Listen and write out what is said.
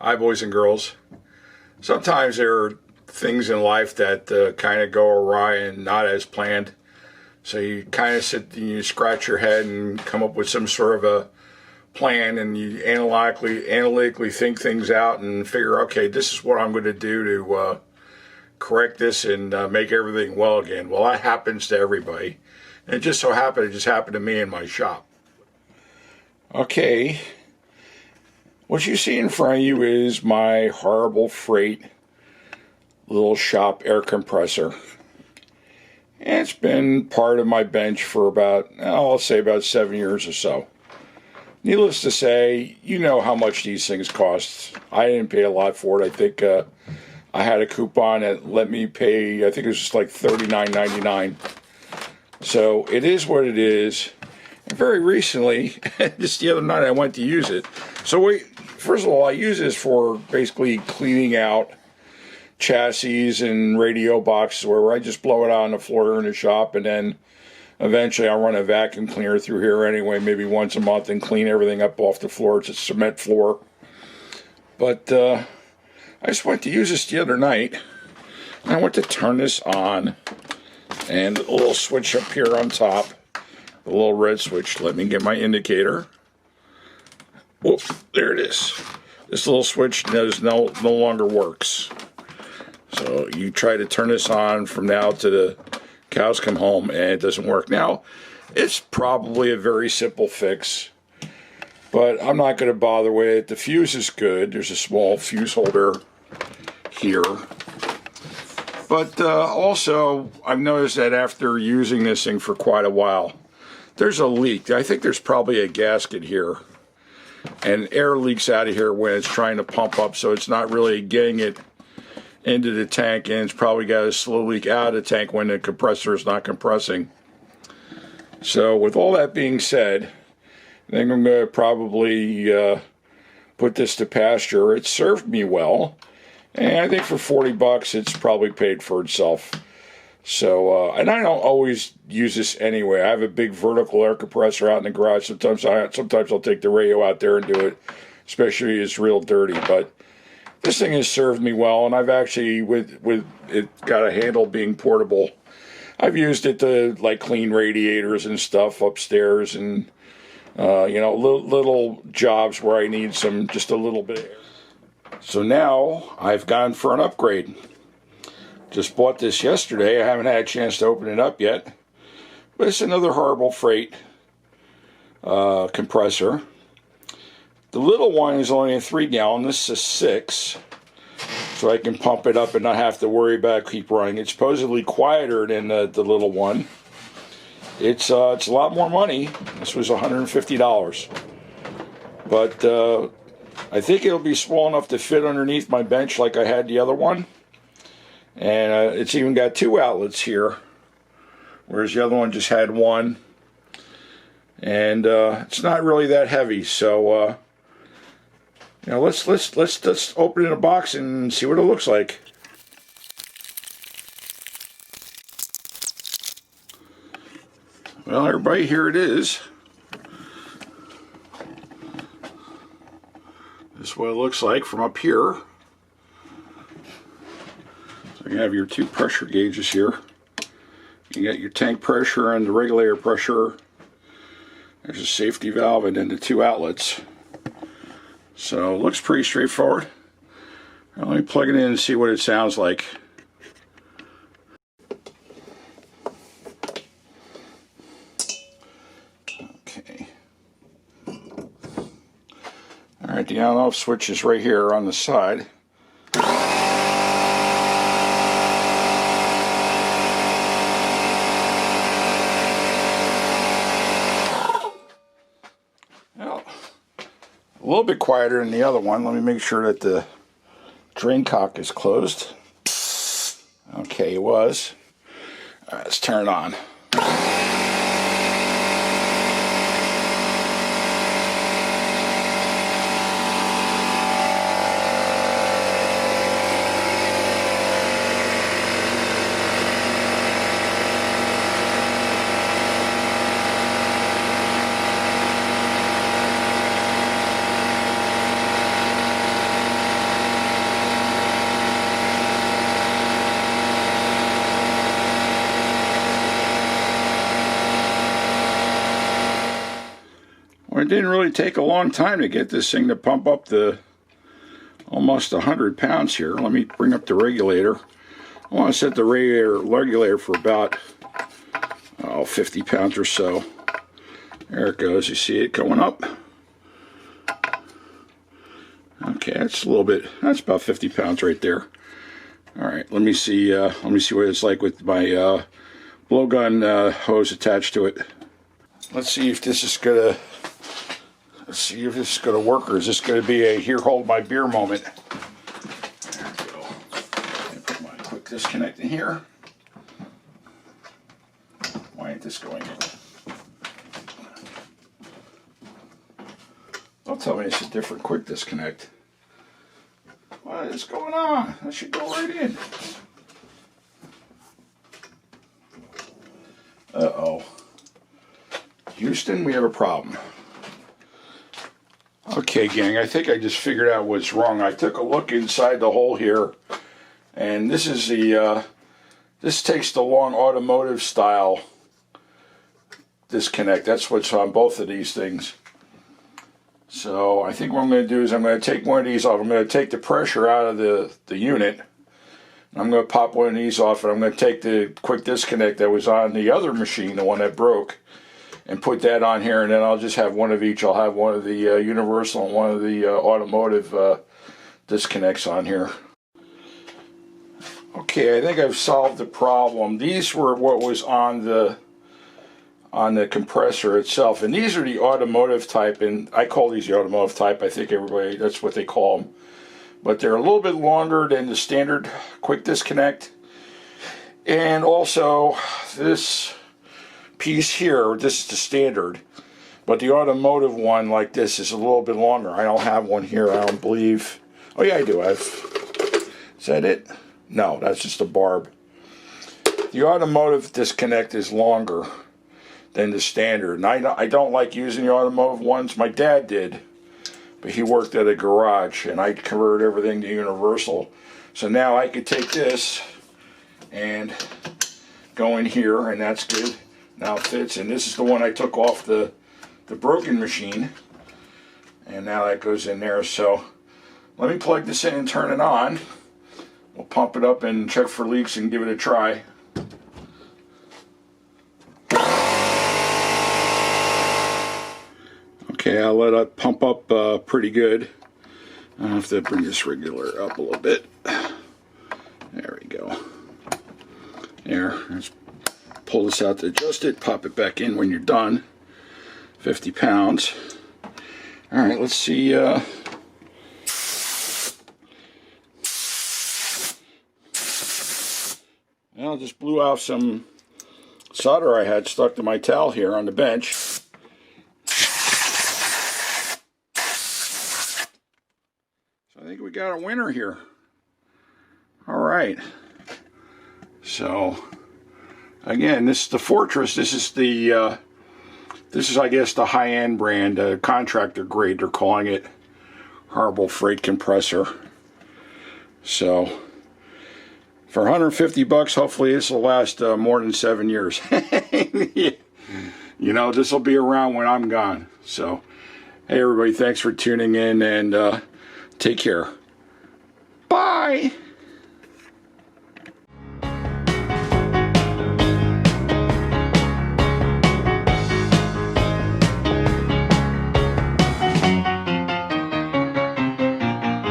Hi, boys and girls. Sometimes there are things in life that kind of go awry and not as planned. So you kind of sit and you scratch your head and come up with some sort of a plan, and you analytically think things out and figure, okay, this is what I'm going to do to correct this and make everything well again. Well, that happens to everybody. And it just so happened, it just happened to me in my shop. Okay. What you see in front of you is my horrible freight little shop air compressor. And it's been part of my bench for about, I'll say about 7 years or so. Needless to say, you know how much these things cost. I didn't pay a lot for it. I think I had a coupon that let me pay, I think it was just like $39.99. So it is what it is. And very recently, just the other night, I went to use it. So first of all, I use this for basically cleaning out chassis and radio boxes, where I just blow it out on the floor in the shop, and then eventually I'll run a vacuum cleaner through here anyway, maybe once a month, and clean everything up off the floor. It's a cement floor. But I just went to use this the other night, and I went to turn this on, and a little switch up here on top, the little red switch. Let me get my indicator. Whoop, there it is. This little switch no longer works. So you try to turn this on from now to the cows come home, and it doesn't work. Now, it's probably a very simple fix, but I'm not going to bother with it. The fuse is good. There's a small fuse holder here. But also, I've noticed that after using this thing for quite a while, there's a leak. I think there's probably a gasket here, and air leaks out of here when it's trying to pump up, so it's not really getting it into the tank, and it's probably got a slow leak out of the tank when the compressor is not compressing. So with all that being said, I think I'm going to probably put this to pasture. It served me well, and I think for 40 bucks it's probably paid for itself. So and I don't always use this anyway. I have a big vertical air compressor out in the garage. Sometimes I'll take the radio out there and do it, especially if it's real dirty. But this thing has served me well, and I've actually, with it got a handle being portable, I've used it to like clean radiators and stuff upstairs, and you know, little jobs where I need just a little bit of air. So now I've gone for an upgrade. Just bought this yesterday. I haven't had a chance to open it up yet, but it's another horrible freight compressor. The little one is only a 3-gallon. This is a 6, so I can pump it up and not have to worry about keep running. It's supposedly quieter than the little one. It's a lot more money. This was $150, but I think it'll be small enough to fit underneath my bench like I had the other one. And it's even got 2 outlets here, whereas the other one just had 1. And it's not really that heavy, so you know, let's open it in a box and see what it looks like. Well, everybody, here it is. This is what it looks like from up here. So you have your 2 pressure gauges here. You got your tank pressure and the regulator pressure. There's a safety valve, and then the 2 outlets. So it looks pretty straightforward. Now let me plug it in and see what it sounds like. Okay. Alright, the on-off switch is right here on the side. A little bit quieter than the other one. Let me make sure that the drain cock is closed. Okay, it was. All right, let's turn it on. it didn't really take a long time to get this thing to pump up the almost 100 pounds here. Let me bring up the regulator. I want to set the regulator for about 50 pounds or so. There it goes. You see it going up? Okay, that's a little bit. That's about 50 pounds right there. All right, let me see. Let me see what it's like with my blowgun hose attached to it. Let's see if this is gonna. Let's see if this is gonna work, or is this gonna be a here, hold my beer moment? There we go. Put my quick disconnect in here. Why ain't this going in? Don't tell me it's a different quick disconnect. What is going on? That should go right in. Uh-oh. Houston, we have a problem. Okay, gang, I think I just figured out what's wrong. I took a look inside the hole here, and this is the, this takes the long automotive style disconnect. That's what's on both of these things. So I think what I'm going to do is I'm going to take one of these off. I'm going to take the pressure out of the unit. I'm going to pop one of these off, and I'm going to take the quick disconnect that was on the other machine, the one that broke, and put that on here, and then I'll just have one of each. I'll have one of the universal and one of the automotive disconnects on here. Okay, I think I've solved the problem. These were what was on the compressor itself, and these are the automotive type, and I call these the automotive type. I think everybody, that's what they call them, but they're a little bit longer than the standard quick disconnect. And also this piece here, this is the standard, but the automotive one like this is a little bit longer. I don't have one here, I don't believe. Oh yeah, I do. Is that it? No, that's just a barb. The automotive disconnect is longer than the standard, and I don't like using the automotive ones. My dad did, but he worked at a garage, and I converted everything to universal. So now I could take this and go in here, and that's good. Now it fits, and this is the one I took off the broken machine, and now that goes in there. So let me plug this in and turn it on. We'll pump it up and check for leaks and give it a try. Okay, I'll let it pump up pretty good. I'll have to bring this regulator up a little bit. There we go. There, let's pull this out to adjust it, pop it back in when you're done. 50 pounds. All right, let's see. Well, just blew off some solder I had stuck to my towel here on the bench. I think we got a winner here. All right. So again, this is the Fortress. This is the I guess the high-end brand, contractor grade. They're calling it Horrible Freight Compressor. So for 150 bucks, hopefully this will last more than 7 years. You know, this will be around when I'm gone. So hey everybody, thanks for tuning in, and take care. Bye.